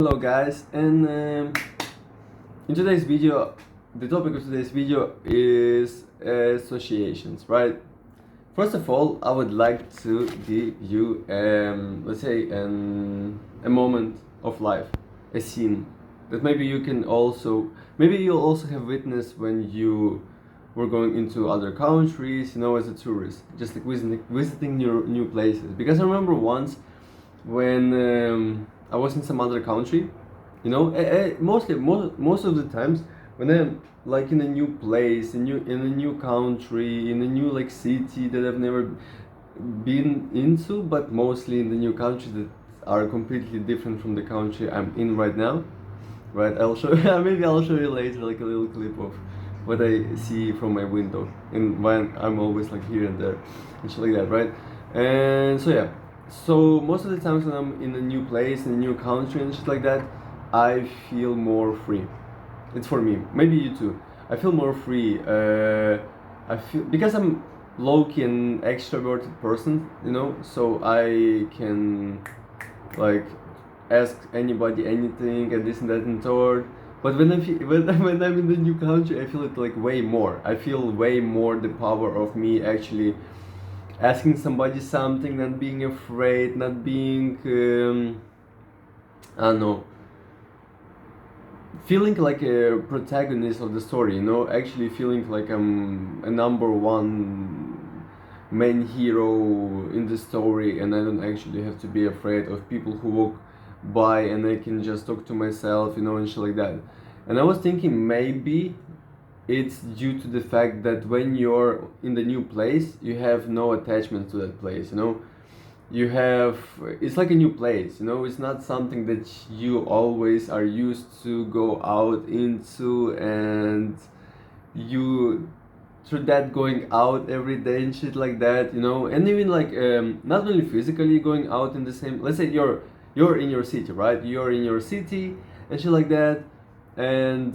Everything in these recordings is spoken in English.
Hello guys, and in today's video, the topic of today's video is associations, right? First of all, I would like to give you, let's say, a moment of life, a scene that maybe you'll also have witnessed when you were going into other countries, as a tourist, just like visiting new places. Because I remember once when I was in some other country, most of the times when I'm like in a new place, in a new country, in a new like city that I've never been into, but mostly in the new country that are completely different from the country I'm in right now. Right, I'll show maybe I'll show you later like a little clip of what I see from my window and when I'm always like here and there and shit like that, right? And so yeah, so most of the times when I'm in a new place, in a new country and shit like that, I feel more free. It's for me. Maybe you too. I feel more free. I feel because I'm low-key an extroverted person, so I can like ask anybody anything and this and that and third. But when I'm in the new country, I feel it like way more. I feel way more the power of me actually asking somebody something, not being afraid, not being I don't know, feeling like a protagonist of the story. Actually feeling like I'm a number one main hero in the story, and I don't actually have to be afraid of people who walk by, and I can just talk to myself, and shit like that. And I was thinking maybe it's due to the fact that when you're in the new place, you have no attachment to that place. It's like a new place. It's not something that you always are used to go out into, and you through that going out every day and shit like that, and even like not only physically going out in the same, let's say you're in your city, right? You're in your city and shit like that, and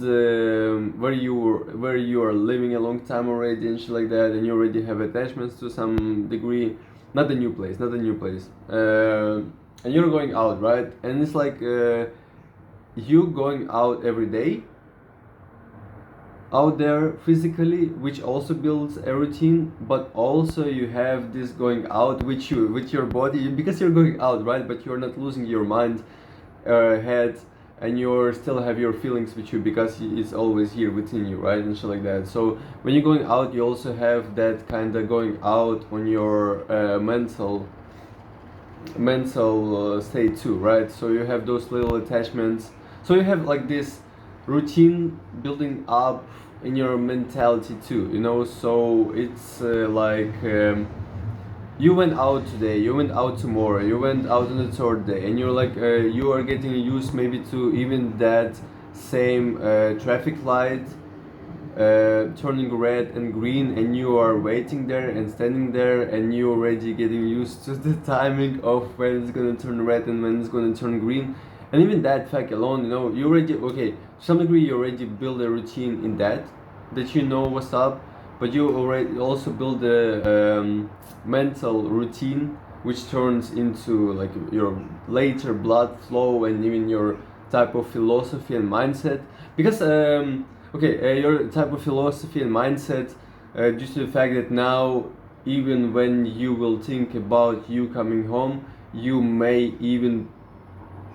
where you are living a long time already and shit like that, and you already have attachments to some degree. Not a new place, and you're going out, right? And it's like you going out every day out there physically, which also builds a routine, but also you have this going out with your body, because you're going out, right? But you're not losing your mind, head, and you still have your feelings with you, because it's always here within you, right? And shit like that. So when you're going out, you also have that kind of going out on your mental state too, right? So you have those little attachments, so you have like this routine building up in your mentality too, so it's you went out today, you went out tomorrow, you went out on the third day, and you're like you are getting used maybe to even that same traffic light turning red and green, and you are waiting there and standing there, and you already getting used to the timing of when it's gonna turn red and when it's gonna turn green. And even that fact alone, you already, okay, to some degree you already build a routine in that you know what's up, but you already also build a mental routine, which turns into like your later blood flow and even your type of philosophy and mindset. Because your type of philosophy and mindset, due to the fact that now, even when you will think about you coming home, you may even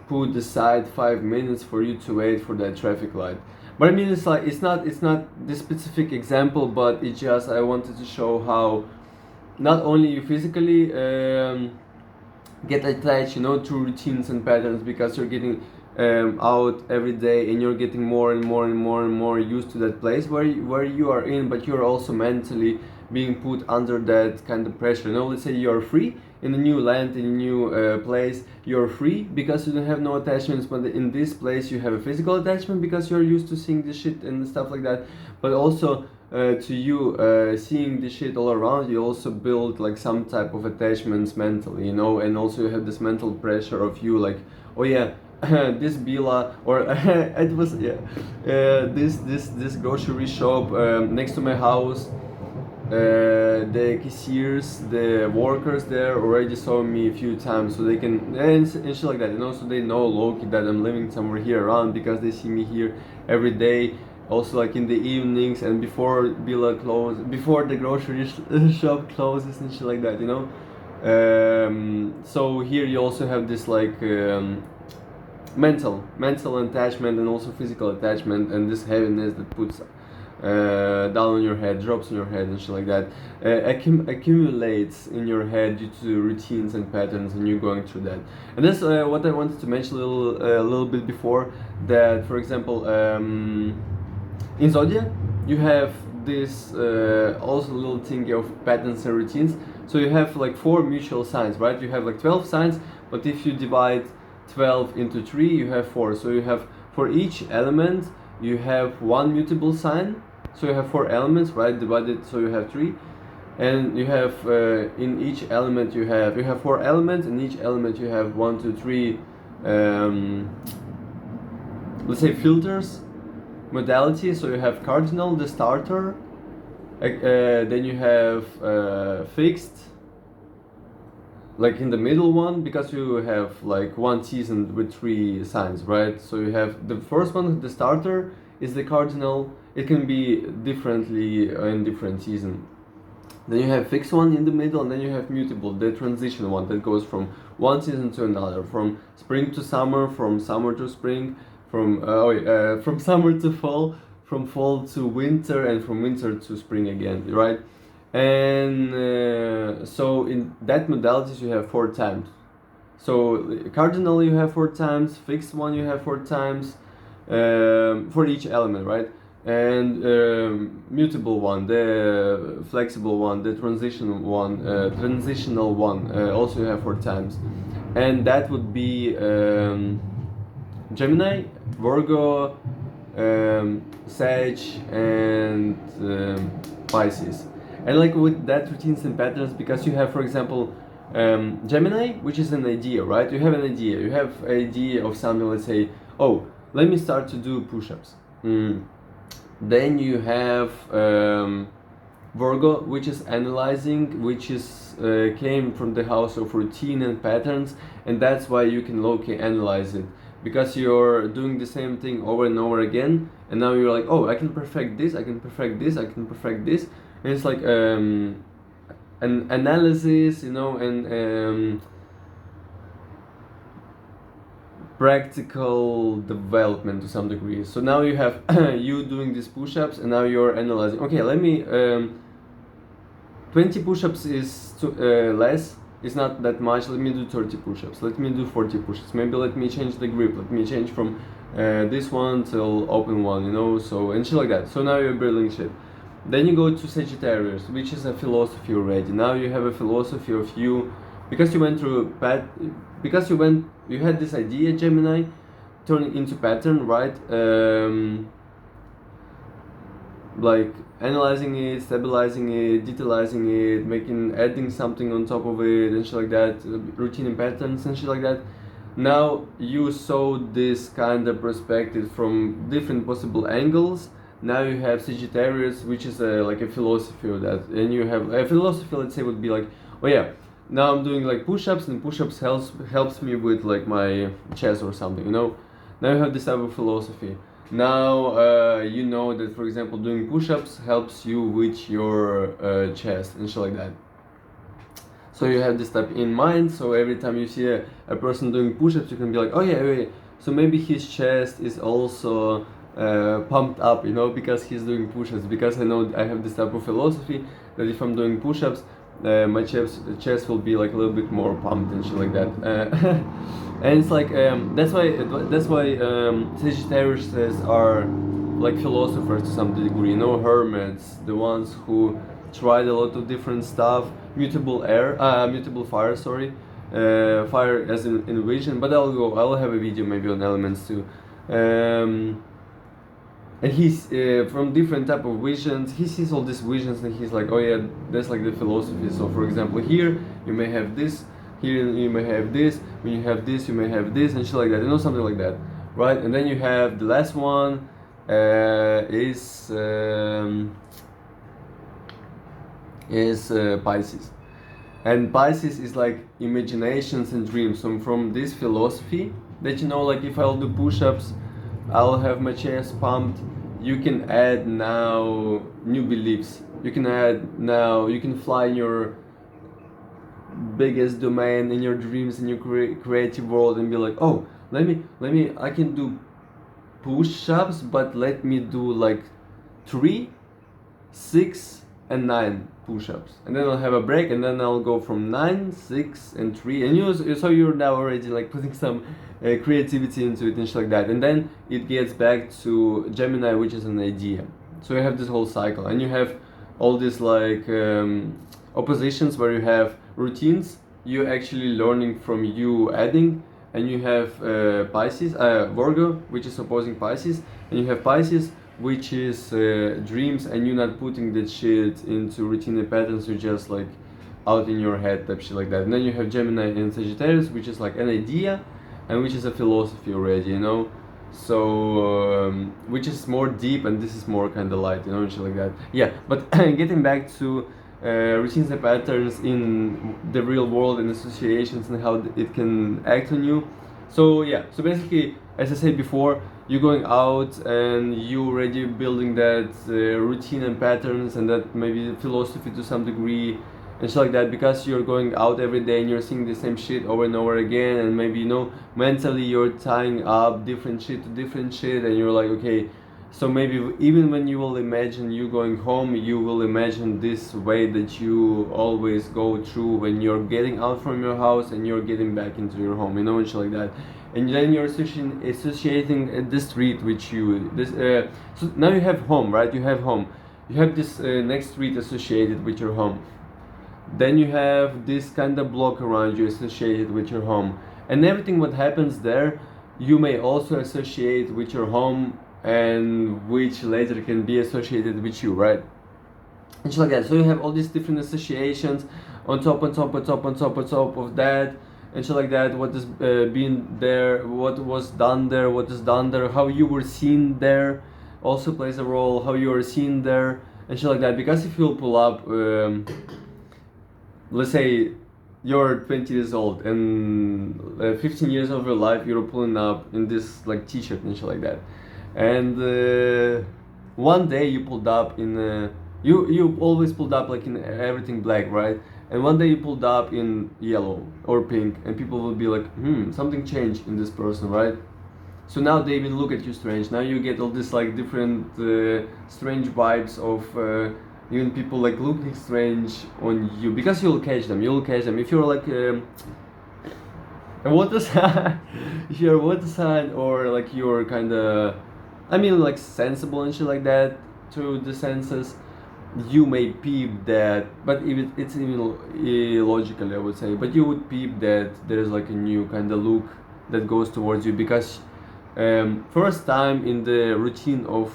put aside 5 minutes for you to wait for that traffic light. But I mean, it's like it's not this specific example, but it just, I wanted to show how not only you physically get attached, to routines and patterns, because you're getting out every day, and you're getting more and more and more and more used to that place where you are in, but you're also mentally being put under that kind of pressure. Let's say you're free in a new land, in a new place, you're free because you don't have no attachments, but in this place you have a physical attachment because you're used to seeing this shit and stuff like that. But also to you seeing this shit all around, you also build like some type of attachments mentally, and also you have this mental pressure of you like, oh yeah, this Bila, or it was, yeah, this grocery shop next to my house the cashiers, the workers there already saw me a few times, so they can and shit like that, you know. So they know low-key that I'm living somewhere here around because they see me here every day. Also, like in the evenings and before before the grocery shop closes and shit like that, you know. So here you also have this like mental attachment and also physical attachment, and this heaviness that puts down on your head, drops on your head and shit like that, accumulates in your head due to routines and patterns, and you're going through that. And that's what I wanted to mention a little bit before, that for example in Zodiac you have this also little thing of patterns and routines. So you have like 4 mutual signs, right? You have like 12 signs, but if you divide 12 into 3, you have 4. So you have, for each element you have 1 mutable sign. So you have 4 elements, right, divided, so you have 3. And you have in each element you have 4 elements. In each element you have 1, 2, 3 let's say filters, modalities. So you have cardinal, the starter, then you have fixed, like in the middle one, because you have like 1 season with 3 signs, right? So you have the first one, the starter, is the cardinal. It can be differently in different season. Then you have fixed one in the middle, and then you have mutable, the transition one that goes from one season to another, from spring to summer, from summer to spring, from summer to fall, from fall to winter, and from winter to spring again, right? And so in that modalities you have 4 times. So cardinal you have 4 times, fixed one you have 4 times for each element, right? And mutable one, the flexible one, the transitional one, also you have 4 times. And that would be Gemini, Virgo, Sag, and Pisces. And like with that routines and patterns, because you have, for example, Gemini, which is an idea, right? You have an idea, you have an idea of something. Let's say, oh, let me start to do push-ups. Then you have Virgo, which is analyzing, which is came from the house of routine and patterns, and that's why you can locally analyze it, because you're doing the same thing over and over again, and now you're like, oh, I can perfect this, I can perfect this, I can perfect this, and it's like an analysis, you know, and practical development to some degree. So now you have you doing these push-ups, and now you're analyzing, okay, let me 20 push-ups is less, it's not that much, let me do 30 push-ups, let me do 40 push-ups, maybe let me change the grip, let me change from this one till open one, you know, so, and shit like that. So now you're building shit. Then you go to Sagittarius, which is a philosophy already. Now you have a philosophy of you, because you went through you had this idea, Gemini, turning into pattern, right? Like analyzing it, stabilizing it, detailing it, adding something on top of it, and shit like that, routine and patterns and shit like that. Now you saw this kind of perspective from different possible angles. Now you have Sagittarius, which is like a philosophy of that, and you have a philosophy, let's say, would be like, oh yeah, now I'm doing like push-ups, and push-ups helps me with like my chest or something, you know. Now you have this type of philosophy. Now you know that, for example, doing push-ups helps you with your chest and shit like that. So you have this type in mind, so every time you see a person doing push-ups, you can be like, oh yeah, so maybe his chest is also pumped up, you know, because he's doing push-ups, because I know I have this type of philosophy that if I'm doing push-ups, my chest will be like a little bit more pumped and shit like that. And it's like that's why Sagittarius are like philosophers to some degree, you know, hermits, the ones who tried a lot of different stuff, mutable fire, sorry, fire as in vision, but I'll have a video maybe on elements too. And he's from different type of visions. He sees all these visions, and he's like, oh yeah, that's like the philosophy. So for example, here you may have this, here you may have this, when you have this you may have this, and shit like that, you know, something like that, right? And then you have the last one is is Pisces. And Pisces is like imaginations and dreams. So from this philosophy that like if I'll do push-ups, I'll have my chest pumped. You can add now new beliefs. You can add now, you can fly in your biggest domain, in your dreams, in your creative world, and be like, oh, I can do push-ups, but let me do like 3, 6, and 9 push-ups, and then I'll have a break, and then I'll go from 9, 6, and 3, and so you're now already like putting some creativity into it and shit like that, and then it gets back to Gemini, which is an idea. So you have this whole cycle, and you have all these like oppositions where you have routines, you actually learning from you adding, and you have Pisces, Virgo, which is opposing Pisces, and you have Pisces, which is dreams, and you're not putting that shit into routine and patterns, you're just like out in your head type shit like that. And then you have Gemini and Sagittarius, which is like an idea, and which is a philosophy already, so which is more deep, and this is more kind of light, and shit like that. Yeah, but getting back to routines and patterns in the real world and associations and how it can act on you. So yeah, so basically, as I said before, you're going out and you already building that routine and patterns and that maybe philosophy to some degree and shit like that, because you're going out every day and you're seeing the same shit over and over again, and maybe mentally you're tying up different shit to different shit, and you're like, okay, so maybe even when you will imagine you going home, you will imagine this way that you always go through when you're getting out from your house and you're getting back into your home, and shit like that. And then you're associating the street with you. So now you have home, right? You have home. You have this next street associated with your home. Then you have this kind of block around you associated with your home. And everything what happens there, you may also associate with your home, and which later can be associated with you, right? And shit like that. So you have all these different associations on top of that, and shit like that. What is being there, what was done there, what is done there, how you were seen there also plays a role, how you are seen there, and shit like that. Because if you'll pull up, let's say you're 20 years old and 15 years of your life you're pulling up in this like t-shirt and shit like that, and one day you pulled up in you always pulled up like in everything black, right? And one day you pulled up in yellow or pink, and people will be like, something changed in this person, right? So now they even look at you strange. Now you get all this like different strange vibes of even people like looking strange on you, because you'll catch them. If you're like a water sign, if you're a water sign, or like you're kind of, like sensible and shit like that to the senses, you may peep that. But even it's even illogical, I would say. But you would peep that there's like a new kind of look that goes towards you, because first time in the routine of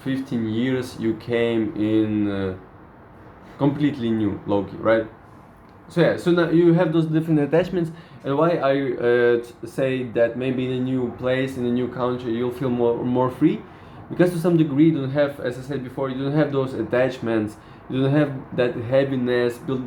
15 years you came in completely new Loki, right? So yeah, so now you have those different attachments. And why I say that maybe in a new place, in a new country, you'll feel more free, because to some degree you don't have, as I said before, you don't have those attachments, you don't have that heaviness built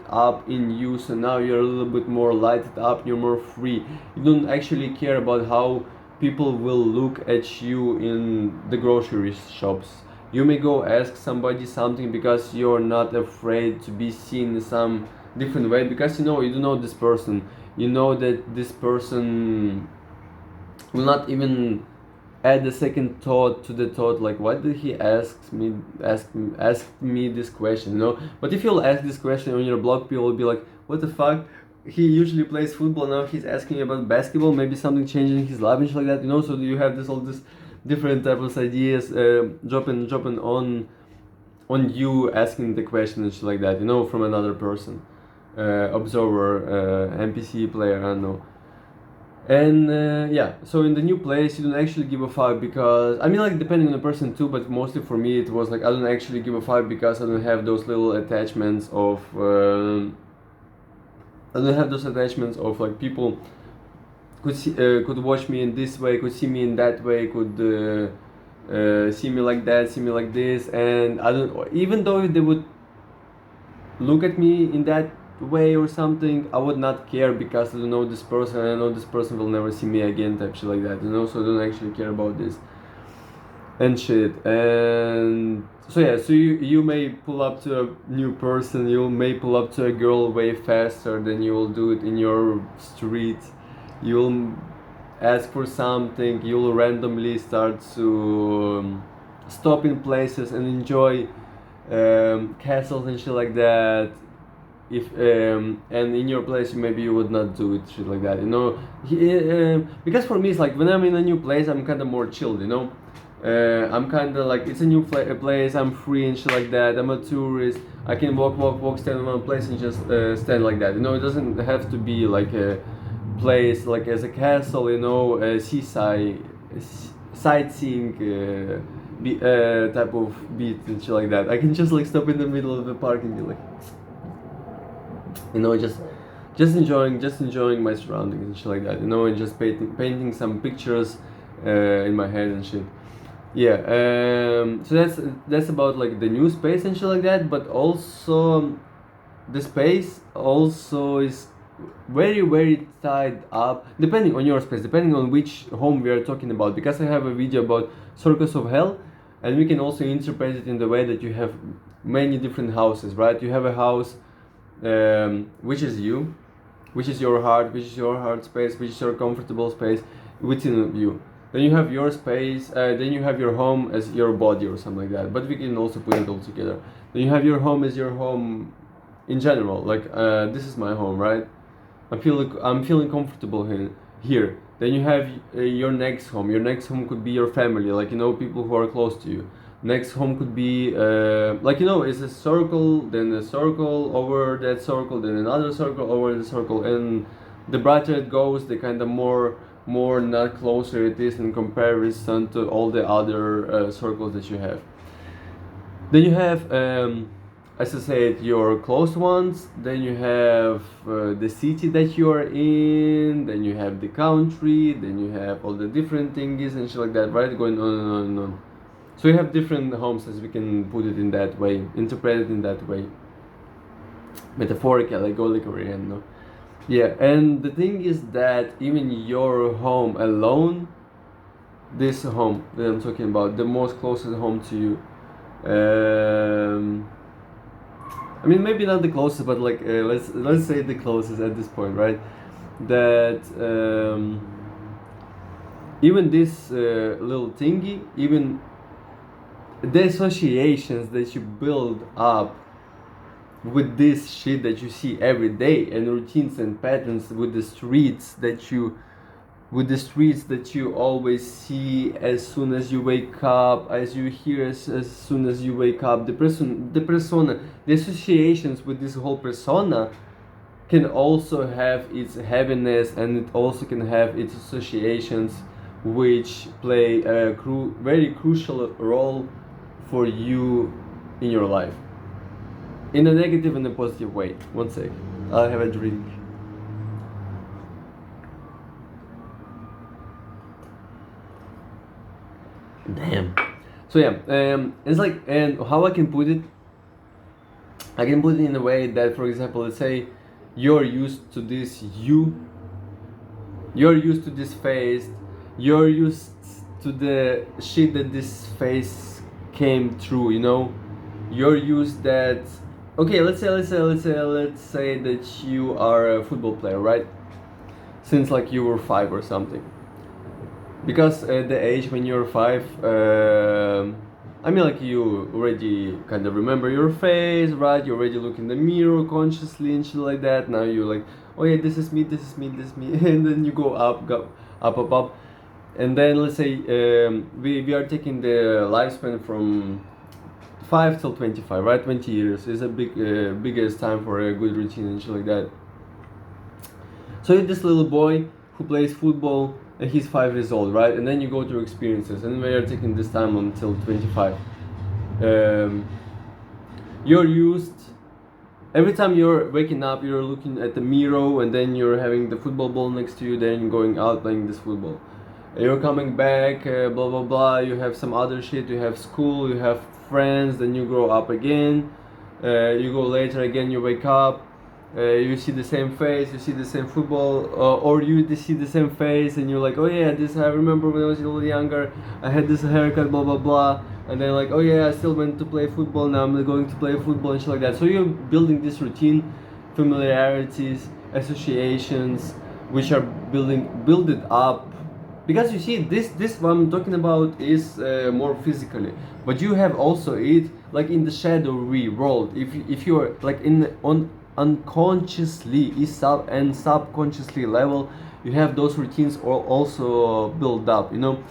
up in you. So now you're a little bit more lighted up, you're more free. You don't actually care about how people will look at you in the grocery shops. You may go ask somebody something because you're not afraid to be seen in some different way, because you don't know this person. You know that this person will not even add a second thought to the thought, like, why did he ask me this question, But if you'll ask this question on your blog, people will be like, what the fuck? He usually plays football, now he's asking about basketball, maybe something changed in his life and shit like that, So you have all this different types of ideas dropping on you, asking the question and shit like that, from another person, observer, NPC player, I don't know. And yeah, so in the new place you don't actually give a fuck, because like depending on the person too, but mostly for me it was like I don't actually give a fuck, because I don't have those little attachments of like people could watch me in this way, could see me in that way, could see me like that, see me like this, and I don't, even though they would look at me in that way or something, I would not care, because I don't know this person, and I know this person will never see me again, type shit like that, you know. So I don't actually care about this and shit. And so yeah, so you may pull up to a new person, you may pull up to a girl way faster than you will do it in your street. You'll ask for something, you'll randomly start to stop in places and enjoy castles and shit like that. If and in your place maybe you would not do it, shit like that, you know. Because for me it's like when I'm in a new place I'm kind of more chilled, you know. I'm kind of like, it's a new place, I'm free and shit like that, I'm a tourist, I can walk, stand in one place and just stand like that, you know. It doesn't have to be like a place like as a castle, you know, a seaside sightseeing type of beat and shit like that. I can just like stop in the middle of the park and be like, you know, just enjoying my surroundings and shit like that, you know, and just painting some pictures in my head and shit. Yeah, so that's about like the new space and shit like that. But also the space also is very tied up, depending on your space, depending on which home we are talking about, because I have a video about circles of hell, and we can also interpret it in the way that you have many different houses, right? You have a house which is you, which is your heart, which is your heart space, which is your comfortable space within you. Then you have your space, then you have your home as your body or something like that, but we can also put it all together. Then you have your home as your home in general, like this is my home, right? I'm feeling comfortable here. Then you have your next home. Your next home could be your family, like, you know, people who are close to you. Next home could be like, you know, it's a circle, then a circle over that circle, then another circle over the circle, and the brighter it goes, the kind of more not closer it is in comparison to all the other circles that you have. Then you have as I said, your close ones, then you have the city that you are in, then you have the country, then you have all the different things and shit like that, right? Going on and on and on. So you have different homes, as we can put it in that way, interpret it in that way, metaphorical, allegorically, and no. Yeah, and the thing is that even your home alone, this home that I'm talking about, the most closest home to you, I mean, maybe not the closest, but like let's say the closest at this point, right? That even this little thingy, even the associations that you build up with this shit that you see every day, and routines and patterns with the streets that you always see as soon as you wake up, as you hear as soon as you wake up, the persona, the associations with this whole persona can also have its heaviness, and it also can have its associations which play a very crucial role for you in your life, in a negative and a positive way. One sec, I'll have a drink. Damn. So yeah, it's like, and how I can put it in a way that, for example, let's say you're used to this you're used to this phase, you're used to the shit that this phase came through, you know. You're used that, okay, let's say that you are a football player, right? Since like you were 5 or something. Because at the age when you're 5, I mean, like, you already kind of remember your face, right? You already look in the mirror consciously and shit like that. Now you're like, oh yeah, this is me, and then you go up, and then let's say we are taking the lifespan from 5 till 25, right? 20 years is a biggest time for a good routine and shit like that. So you're this little boy who plays football, and he's 5 years old, right? And then you go through experiences, and we are taking this time until 25. You're used, every time you're waking up, you're looking at the mirror, and then you're having the football ball next to you, then going out playing this football. You're coming back, blah blah blah, you have some other shit, you have school, you have friends, then you grow up again, You go later again, you wake up, you see the same face, you see the same football, or you see the same face and you're like, oh yeah, this I remember when I was a little younger, I had this haircut, blah blah blah, and then like, oh yeah, I still went to play football, now I'm going to play football and shit like that. So you're building this routine, familiarities, associations, which are build it up, because you see this what I'm talking about is more physically, but you have also it like in the shadowy world. If you're like in on unconsciously is and subconsciously level, you have those routines also build up, you know.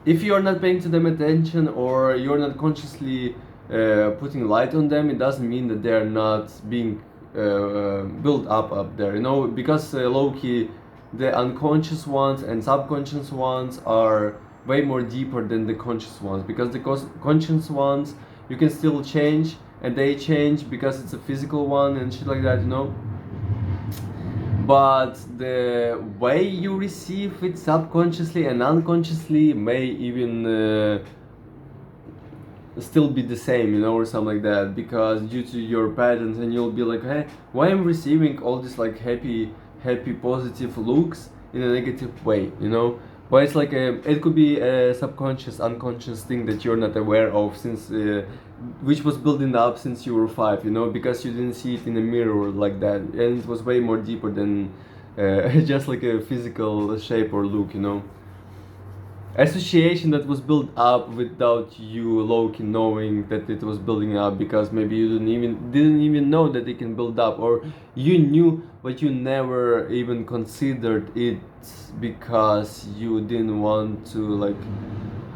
If you're not paying to them attention or you're not consciously putting light on them, it doesn't mean that they're not being built up there, you know, because low-key the unconscious ones and subconscious ones are way more deeper than the conscious ones, because the conscious ones you can still change and they change because it's a physical one and shit like that, you know. But the way you receive it subconsciously and unconsciously may even still be the same, you know, or something like that, because due to your patterns, and you'll be like, hey, why I'm receiving all this like happy positive looks in a negative way, you know. But it's like it could be a subconscious unconscious thing that you're not aware of, since which was building up since you were 5, you know, because you didn't see it in a mirror like that, and it was way more deeper than just like a physical shape or look, you know. Association that was built up without you low-key knowing that it was building up, because maybe you didn't even know that it can build up, or you knew but you never even considered it because you didn't want to, like,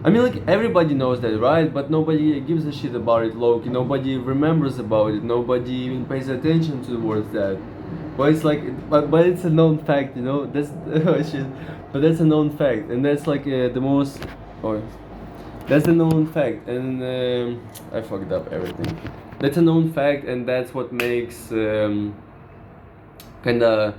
I mean, like, everybody knows that, right? But nobody gives a shit about it, low-key. Nobody remembers about it, nobody even pays attention towards that. But it's like, but it's a known fact, you know. That's oh shit. But that's a known fact, and that's like the most. Oh, that's a known fact, and I fucked up everything. That's a known fact, and that's what makes kind of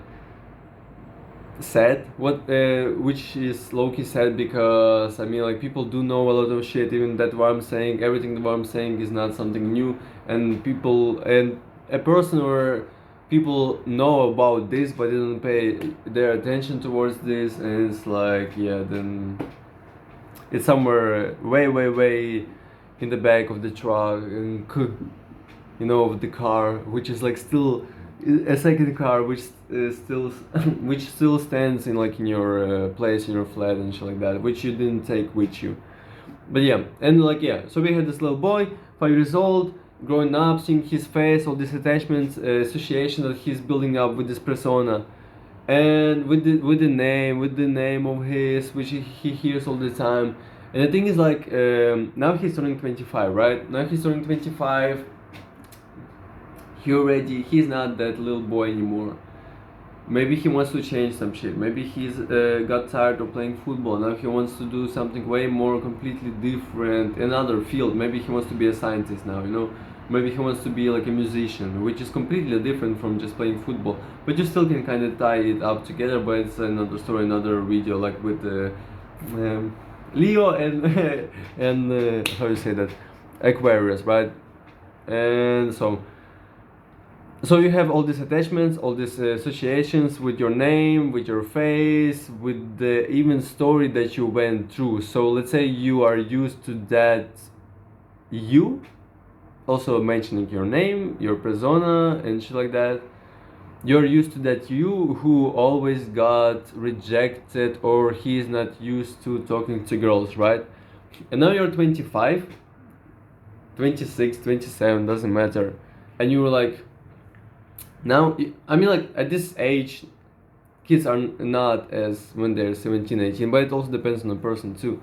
sad. What which is low-key sad, because I mean, like, people do know a lot of shit. Even that what I'm saying, everything what I'm saying is not something new, and people and a person or people know about this but didn't pay their attention towards this, and it's like, yeah, then it's somewhere way in the back of the truck, and you know, of the car, which is like still a second car, which still which still stands in, like, in your place, in your flat and shit like that, which you didn't take with you. But yeah, and like, yeah, so we had this little boy, 5 years old, growing up, seeing his face, all these attachments, association that he's building up with this persona, and with the name of his, which he hears all the time. And the thing is, like, now he's turning 25, right? Now he's turning 25. He's not that little boy anymore. Maybe he wants to change some shit. Maybe he's got tired of playing football. Now he wants to do something way more completely different, another field. Maybe he wants to be a scientist now, you know. Maybe he wants to be like a musician, which is completely different from just playing football. But you still can kind of tie it up together. But it's another story, another video, like with Leo and and how you say that, Aquarius, right? And so you have all these attachments, all these associations with your name, with your face, with the even story that you went through. So let's say you are used to that you, also mentioning your name, your persona and shit like that. You're used to that you who always got rejected, or he's not used to talking to girls, right? And now you're 25, 26, 27, doesn't matter. And you were like, now, I mean, like, at this age, kids are not as when they're 17, 18, but it also depends on the person too.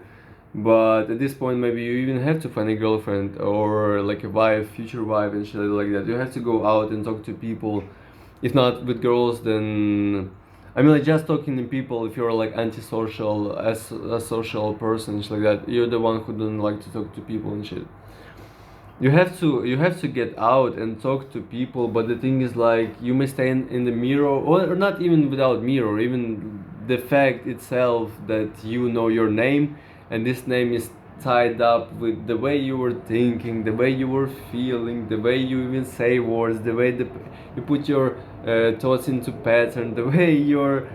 But at this point, maybe you even have to find a girlfriend or like a wife, future wife and shit like that. You have to go out and talk to people. If not with girls, then I mean, like, just talking to people. If you're like antisocial, as a social person and shit like that, you're the one who doesn't like to talk to people and shit. You have to get out and talk to people, but the thing is, like, you may stay in the mirror, or not even without mirror, even the fact itself that you know your name, and this name is tied up with the way you were thinking, the way you were feeling, the way you even say words, the way you put your thoughts into pattern, the way your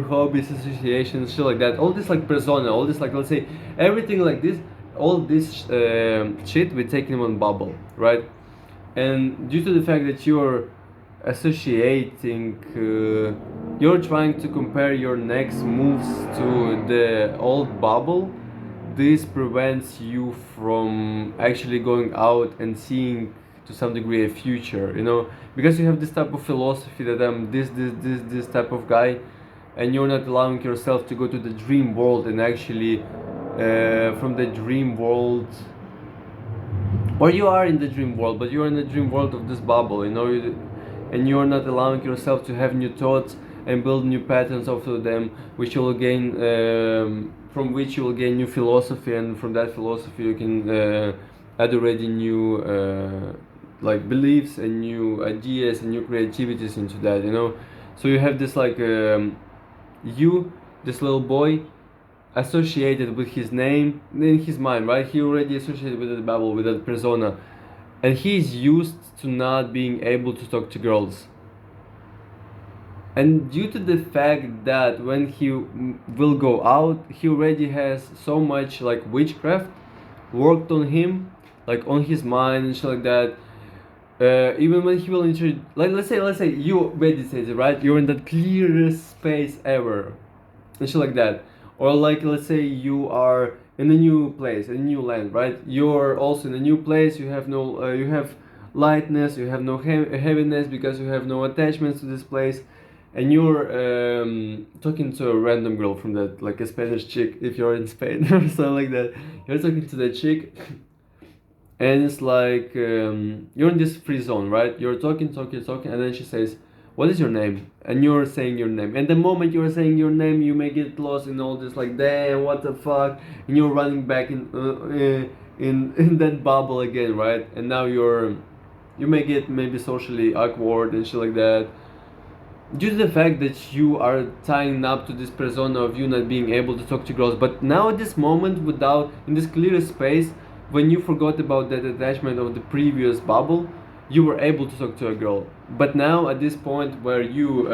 hobbies, associations, shit like that. All this like persona, all this like, let's say everything like this, all this shit we take in one bubble, right? And due to the fact that you're associating, you're trying to compare your next moves to the old bubble. This prevents you from actually going out and seeing to some degree a future, you know, because you have this type of philosophy that I'm this type of guy, and you're not allowing yourself to go to the dream world and actually from the dream world, or you are in the dream world, but you're in the dream world of this bubble, you know, and you're not allowing yourself to have new thoughts and build new patterns off of them, which you will gain, from which you will gain new philosophy, and from that philosophy you can add already new like beliefs and new ideas and new creativities into that, you know. So you have this like you, this little boy, associated with his name in his mind, right? He already associated with that bubble, with that persona, and he's used to not being able to talk to girls. And due to the fact that when he will go out, he already has so much like witchcraft worked on him, like on his mind and shit like that. Even when he will enter, like let's say you meditate, right? You're in the clearest space ever, and shit like that. Or like let's say you are in a new place, a new land, right? You're also in a new place. You have no, you have lightness. You have no heaviness because you have no attachments to this place, and you're talking to a random girl from that, like a Spanish chick, if you're in Spain or something like that. You're talking to that chick, and it's like you're in this free zone, right? You're talking, and then she says, "What is your name?" And you're saying your name. And the moment you're saying your name, you may get lost in all this, like, damn, what the fuck? And you're running back in that bubble again, right? And now you may get maybe socially awkward and shit like that, due to the fact that you are tying up to this persona of you not being able to talk to girls. But now at this moment, without, in this clear space, when you forgot about that attachment of the previous bubble, you were able to talk to a girl. But now at this point where you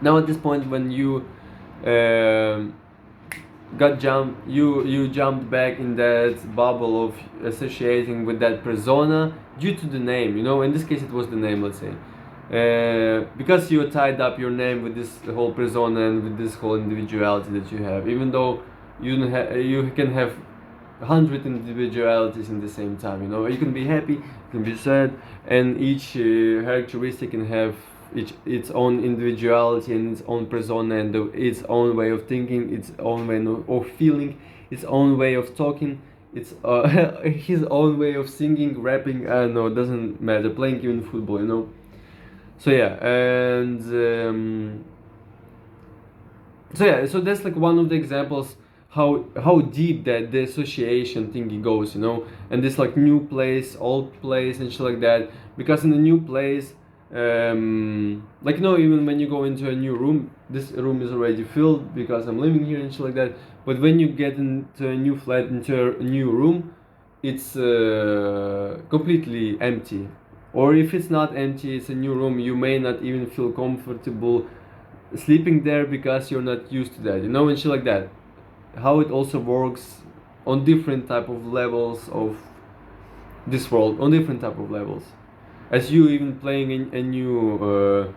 now at this point when you you jumped back in that bubble of associating with that persona due to the name, you know. In this case it was the name, let's say, because you tied up your name with this whole persona and with this whole individuality that you have, even though you can have 100 individualities in the same time, you know. You can be happy, you can be sad, and each characteristic can have its own individuality and its own persona and its own way of thinking, its own way of feeling, its own way of talking, its his own way of singing, rapping, I don't know, it doesn't matter, playing even football, you know. So yeah, and so that's like one of the examples how deep that the association thingy goes, you know. And this like new place, old place, and shit like that. Because in the new place, like, you know, even when you go into a new room, this room is already filled because I'm living here and shit like that. But when you get into a new flat, into a new room, it's completely empty. Or if it's not empty, it's a new room, you may not even feel comfortable sleeping there because you're not used to that, you know, and shit like that. How it also works on different type of levels of this world, on different type of levels. As you even playing a new,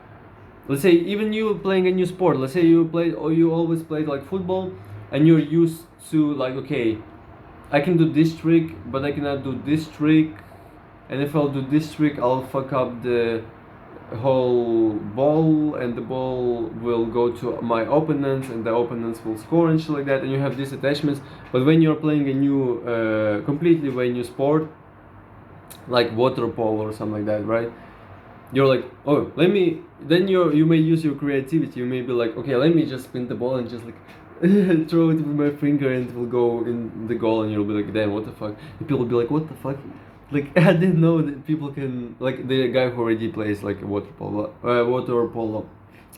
let's say even you playing a new sport. Let's say you played, or you always played like football, and you're used to like, okay, I can do this trick, but I cannot do this trick, and if I'll do this trick, I'll fuck up the whole ball, and the ball will go to my opponents, and the opponents will score and shit like that. And you have these attachments. But when you're playing a new, completely new sport, like water polo or something like that, right? You're like, oh, let me. Then you may use your creativity. You may be like, okay, let me just spin the ball and just like throw it with my finger, and it will go in the goal, and you'll be like, damn, what the fuck? And people will be like, what the fuck? Like, I didn't know that people can, like, the guy who already plays like water polo,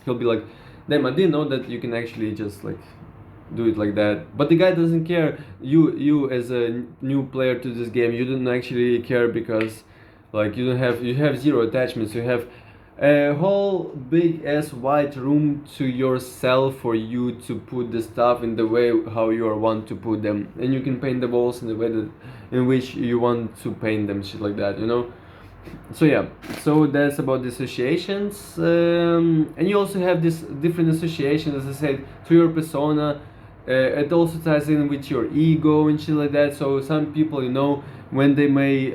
he'll be like, damn, I didn't know that you can actually just like do it like that. But the guy doesn't care. You as a new player to this game, you don't actually care because like you have zero attachments. You have a whole big ass white room to yourself for you to put the stuff in the way how you want to put them, and you can paint the walls in the way that in which you want to paint them, shit like that, you know. So yeah, so that's about the associations, and you also have this different associations, as I said, to your persona. It also ties in with your ego and shit like that. So some people, you know, when they may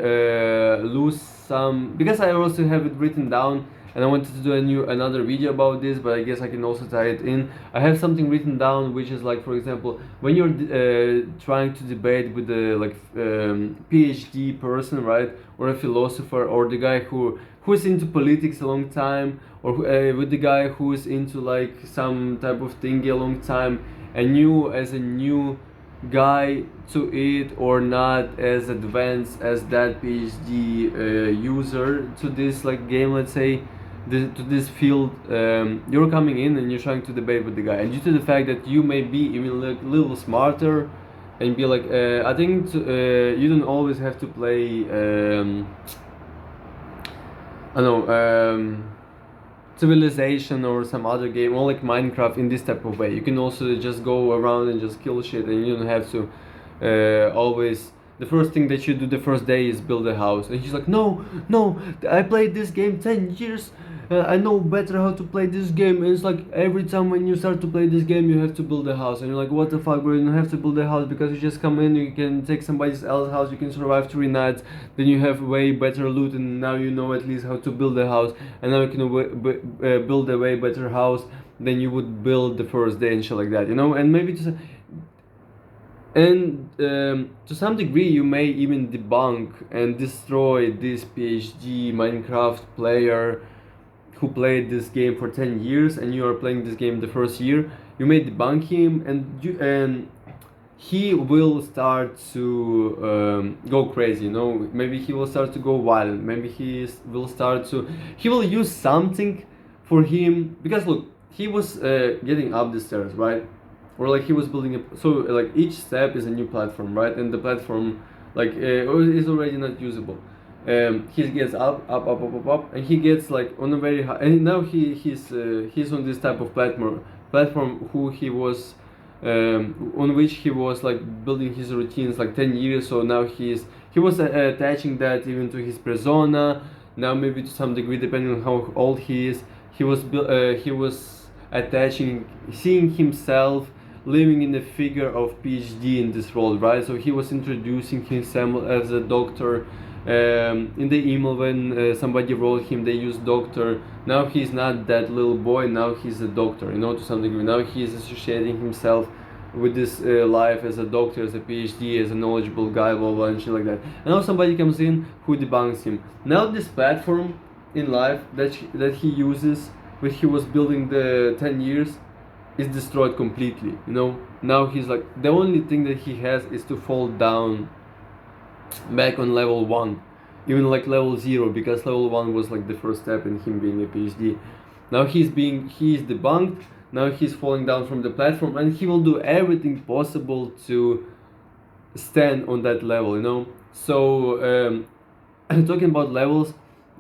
lose some, because I also have it written down, and I wanted to do another video about this, but I guess I can also tie it in. I have something written down, which is like, for example, when you're trying to debate with a PhD person, right, or a philosopher, or the guy who's into politics a long time, or with the guy who's into like some type of thingy a long time, and you as a new guy to it, or not as advanced as that PhD user to this like game, let's say, to this field, you're coming in and you're trying to debate with the guy, and due to the fact that you may be even like a little smarter, and be like, I think you don't always have to play I don't know, Civilization or some other game, or like Minecraft, in this type of way. You can also just go around and just kill shit, and you don't have to always, the first thing that you do the first day is build a house. And he's like, no, I played this game 10 years, I know better how to play this game. And it's like every time when you start to play this game, you have to build a house, and you're like, what the fuck, bro? You don't have to build a house, because you just come in, you can take somebody else's house, you can survive 3 nights, then you have way better loot, and now you know at least how to build a house, and now you can build a way better house than you would build the first day, and shit like that, you know. And maybe to some degree, you may even debunk and destroy this PhD Minecraft player who played this game for 10 years, and you are playing this game the first year. You may debunk him, and he will start to go crazy, you know. Maybe he will start to go violent, maybe he will use something for him, because look, he was getting up the stairs, right, or like he was building so like each step is a new platform, right, and the platform like is already not usable. He gets up, and he gets like on a very high, and now he's on this type of platform who he was on which he was like building his routines like 10 years. So now he was attaching that even to his persona. Now maybe to some degree, depending on how old he is, he was attaching, seeing himself living in the figure of PhD in this role, right? So he was introducing himself as a doctor. In the email, when somebody wrote him, they used doctor. Now he's not that little boy, now he's a doctor, you know, to some degree. Now he's associating himself with this life as a doctor, as a PhD, as a knowledgeable guy, blah blah, and shit like that. And now somebody comes in who debunks him. Now this platform in life that he uses, which he was building the 10 years, is destroyed completely, you know. Now he's like, the only thing that he has is to fall down back on level 1, even like level 0, because level 1 was like the first step in him being a PhD. Now he is debunked, now he's falling down from the platform, and he will do everything possible to stand on that level, you know. So talking about levels,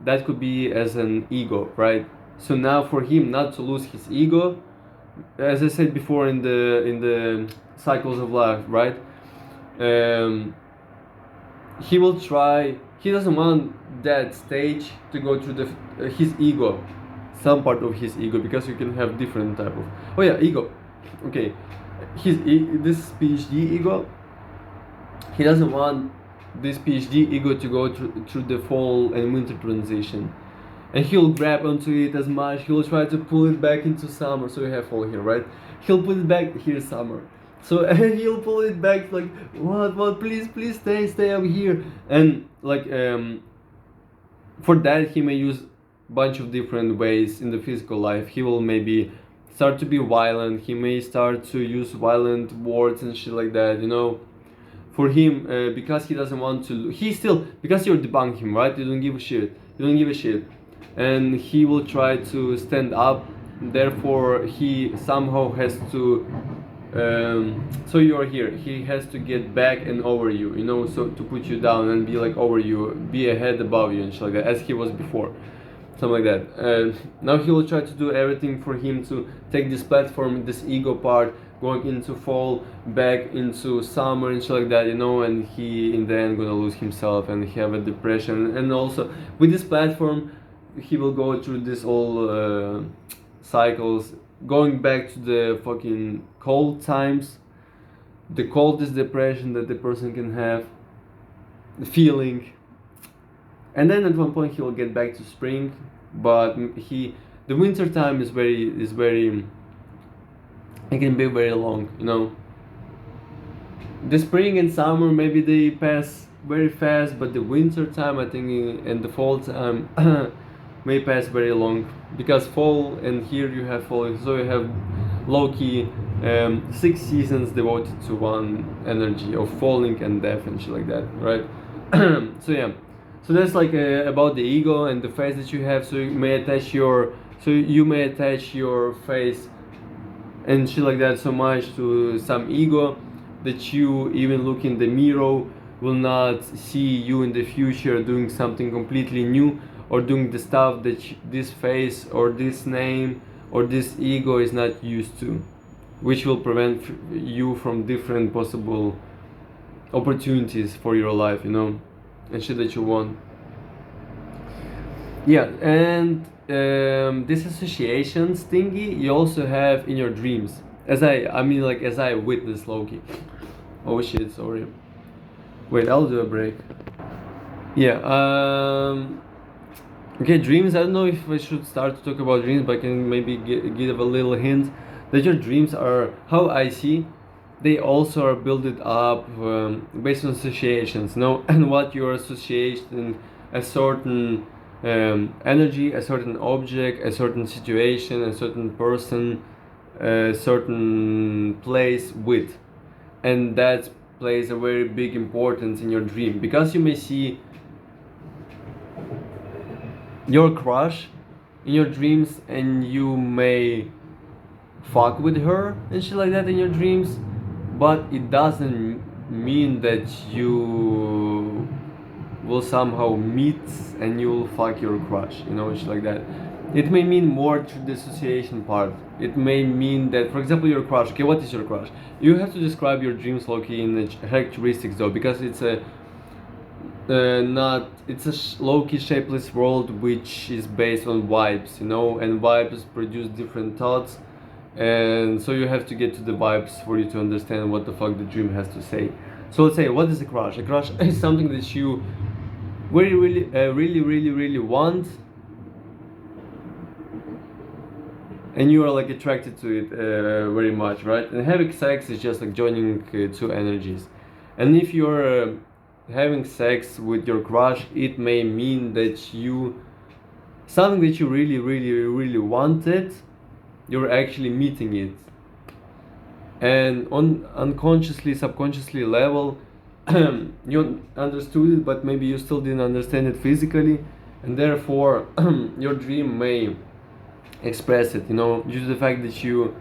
that could be as an ego, right? So now for him not to lose his ego, as I said before in the cycles of life, right, he will try, he doesn't want that stage to go through his ego, some part of his ego, because you can have different type of, oh yeah, ego, okay, this PhD ego, he doesn't want this PhD ego to go through the fall and winter transition, and he'll grab onto it as much, he'll try to pull it back into summer, so you have fall here, right, he'll put it back, here's summer. So he'll pull it back like, what, please stay up here. And like for that he may use bunch of different ways in the physical life. He will maybe start to be violent, he may start to use violent words and shit like that, you know. For him, because he doesn't want to, because you're debunking him, right, you don't give a shit, and he will try to stand up, therefore he somehow has to so you're here. He has to get back and over you, you know, so to put you down and be like over you, be ahead above you and shit like that, as he was before, something like that. Now he will try to do everything for him to take this platform, this ego part, going into fall, back into summer and shit like that, you know, and he in the end gonna lose himself and have a depression. And also with this platform, he will go through this all cycles, going back to the fucking cold times, the coldest depression that the person can have, the feeling. And then at one point he will get back to spring, but the winter time is very, it can be very long, you know. The spring and summer maybe they pass very fast, but the winter time, I think, and the fall time may pass very long, because fall, and here you have fall, so you have low-key 6 seasons devoted to one energy of falling and death and shit like that, right? So yeah, so that's like about the ego and the face that you have. So you may attach your face and shit like that so much to some ego that you even look in the mirror will not see you in the future doing something completely new, or doing the stuff that this face or this name or this ego is not used to, which will prevent you from different possible opportunities for your life, you know, and shit that you want. Yeah, and this associations thingy you also have in your dreams, as I witnessed Loki. Oh shit, sorry. Wait, I'll do a break. Yeah, okay, dreams. I don't know if I should start to talk about dreams, but I can maybe give a little hint that your dreams are, how I see, they also are built up based on associations, no? And what you're associating a certain energy, a certain object, a certain situation, a certain person, a certain place with, and that plays a very big importance in your dream, because you may see your crush in your dreams and you may fuck with her and shit like that in your dreams, but it doesn't mean that you will somehow meet and you will fuck your crush, you know, shit like that. It may mean more to the association part. It may mean that, for example, your crush. Okay, what is your crush? You have to describe your dreams, Loki, in the characteristics though, because it's a low-key shapeless world which is based on vibes, you know, and vibes produce different thoughts, and so you have to get to the vibes for you to understand what the fuck the dream has to say. So let's say, what is a crush? A crush is something that you really want, and you are like attracted to it very much, right? And having sex is just like joining two energies. And if you're having sex with your crush, it may mean that something that you really wanted, you're actually meeting it, and on unconsciously, subconsciously level you understood it, but maybe you still didn't understand it physically, and therefore your dream may express it, you know, due to the fact that you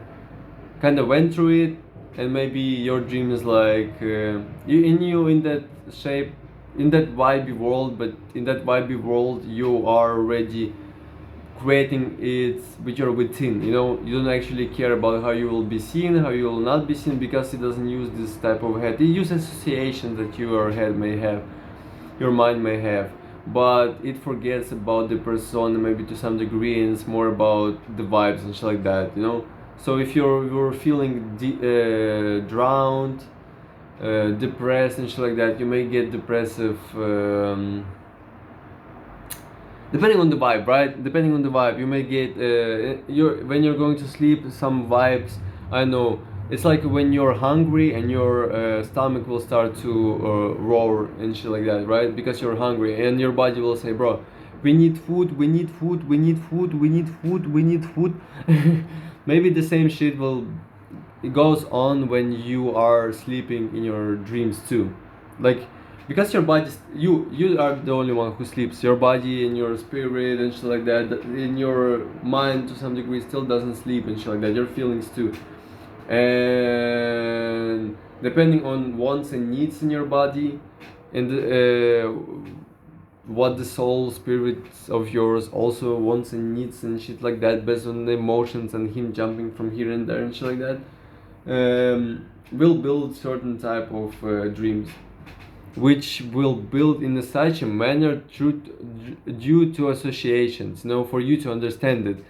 kind of went through it. And maybe your dream is like in that shape, in that vibey world, but in that vibey world you are already creating it with your within, you know. You don't actually care about how you will be seen, how you will not be seen, because it doesn't use this type of head. It uses associations that your head may have, your mind may have, but it forgets about the persona maybe to some degree, and it's more about the vibes and shit like that, you know. So if you're feeling drowned, depressed and shit like that, you may get depressive, depending on the vibe, right? Depending on the vibe, you may get when you're going to sleep, some vibes. I know it's like when you're hungry and your stomach will start to roar and shit like that, right? Because you're hungry and your body will say, bro, we need food, we need food, we need food, we need food, we need food. Maybe the same shit it goes on when you are sleeping in your dreams too, like, because your body, you are the only one who sleeps. Your body and your spirit and shit like that, in your mind to some degree still doesn't sleep and shit like that. Your feelings too. and depending on wants and needs in your body, and what the soul spirit of yours also wants and needs and shit like that, based on the emotions and him jumping from here and there and shit like that, will build certain type of dreams, which will build in such a manner due to associations, for you to understand it.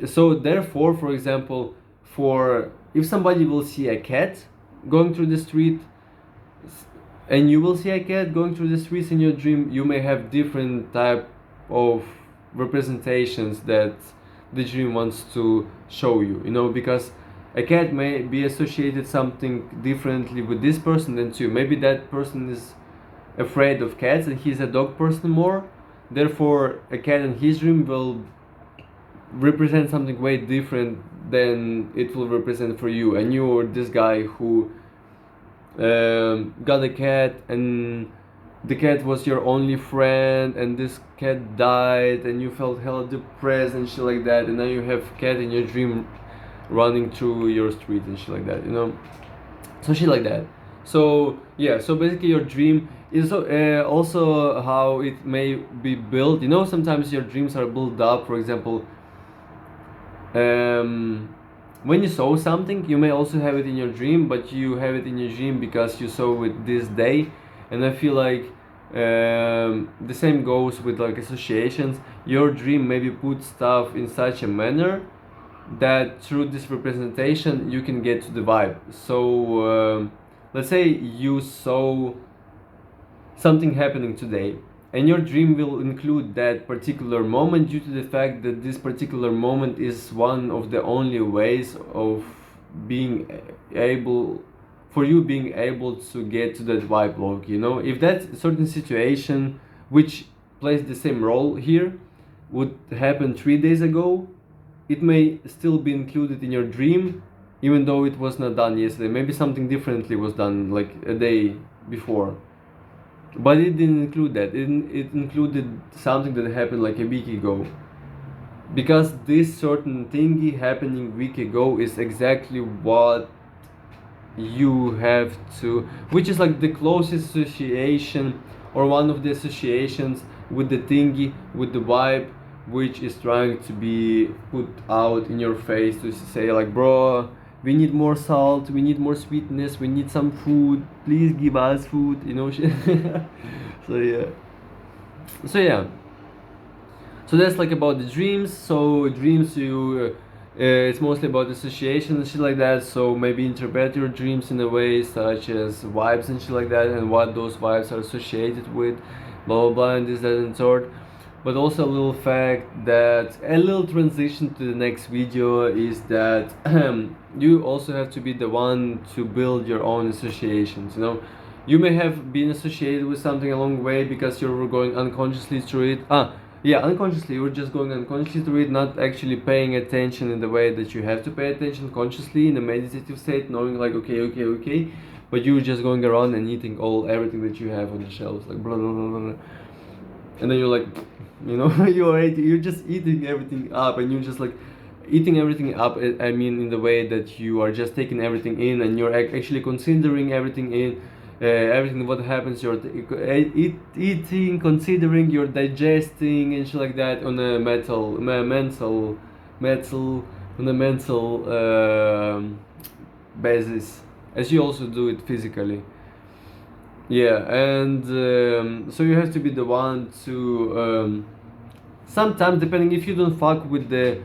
So therefore, for example, for if somebody will see a cat going through the street, and you will see a cat going through the streets in your dream, you may have different type of representations that the dream wants to show you, because a cat may be associated something differently with this person than you. Maybe that person is afraid of cats and he's a dog person more, therefore a cat in his dream will represent something way different than it will represent for you. And you are this guy who got a cat, and the cat was your only friend, and this cat died, and you felt hella depressed and shit like that, and now you have cat in your dream running through your street and shit like that, so shit like that. So yeah, so basically your dream is also how it may be built. Sometimes your dreams are built up. For example, when you saw something, you may also have it in your dream, but you have it in your dream because you saw it this day. And I feel like the same goes with like associations. Your dream maybe puts stuff in such a manner that through this representation you can get to the vibe. So let's say you saw something happening today, and your dream will include that particular moment due to the fact that this particular moment is one of the only ways of being able to get to that vibe log. If that certain situation which plays the same role here would happen 3 days ago, it may still be included in your dream even though it was not done yesterday. Maybe something differently was done like a day before, but it didn't include that. It included something that happened like a week ago, because this certain thingy happening week ago is exactly what you have to, which is like the closest association or one of the associations with the thingy, with the vibe, which is trying to be put out in your face to say like, bro, we need more salt, we need more sweetness, we need some food, please give us food, so yeah, so that's like about the dreams. So dreams, it's mostly about association and shit like that. So maybe interpret your dreams in a way such as vibes and shit like that, and what those vibes are associated with, blah blah blah, and this, that, and sort. But also a little fact that a little transition to the next video is that you also have to be the one to build your own associations. You may have been associated with something a long way because you were going unconsciously through it. Unconsciously, you're just going unconsciously through it, not actually paying attention in the way that you have to pay attention consciously in a meditative state, knowing like okay, but you're just going around and eating everything that you have on the shelves, like blah blah blah blah, and then you're like, you're just eating everything up, and you're just like eating everything up. I mean, in the way that you are just taking everything in, and you're actually considering everything in. Everything what happens, you're eating, considering, you're digesting and shit like that on a mental basis, as you also do it physically. Yeah, and so you have to be the one to sometimes, depending if you don't fuck with the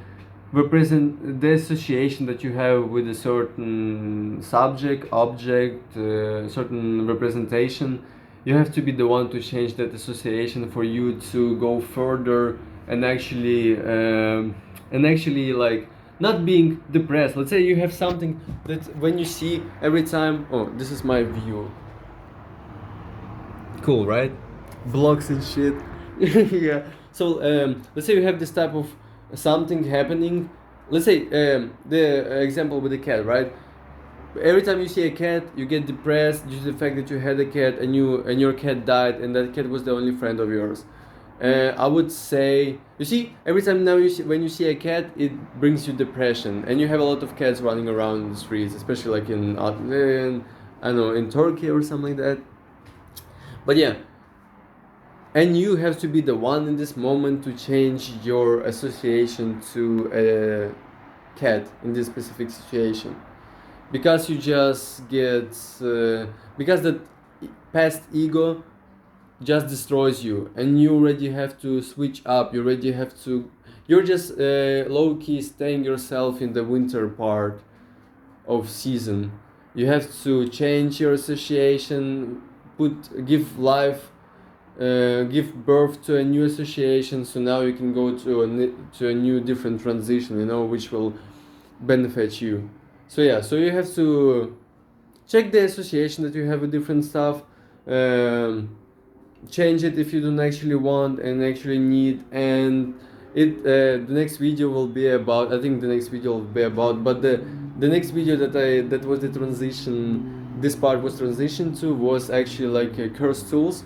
association that you have with a certain subject, object, certain representation, you have to be the one to change that association for you to go further and actually like not being depressed. Let's say you have something that when you see every time, oh, this is my view. Cool, right? Blocks and shit. Yeah. So let's say you have this type of something happening. Let's say the example with the cat, right? Every time you see a cat, you get depressed due to the fact that you had a cat and your cat died, and that cat was the only friend of yours. I would say, you see, every time now when you see a cat, it brings you depression, and you have a lot of cats running around the streets, especially like in I don't know, in Turkey or something like that. But yeah, and you have to be the one in this moment to change your association to a cat in this specific situation, because you just get because the past ego just destroys you, and you already have to switch up. You already have to, you're just low-key staying yourself in the winter part of season. You have to change your association, give life, give birth to a new association, so now you can go to a new different transition, you know, which will benefit you. So yeah, so you have to check the association that you have with different stuff, change it if you don't actually want and actually need. And the next video will be about, I think the next video will be about, but the next video that was the transition, this part was transition to, was actually like curse tools,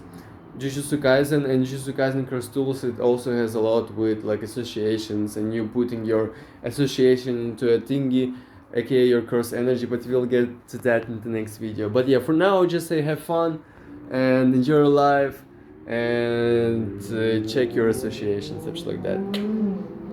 Jujutsu Kaisen. And Jujutsu Kaisen curse tools, it also has a lot with like associations, and you putting your association into a thingy, aka your curse energy, but we'll get to that in the next video. But yeah, for now, just say have fun and enjoy your life, and check your association, such like that.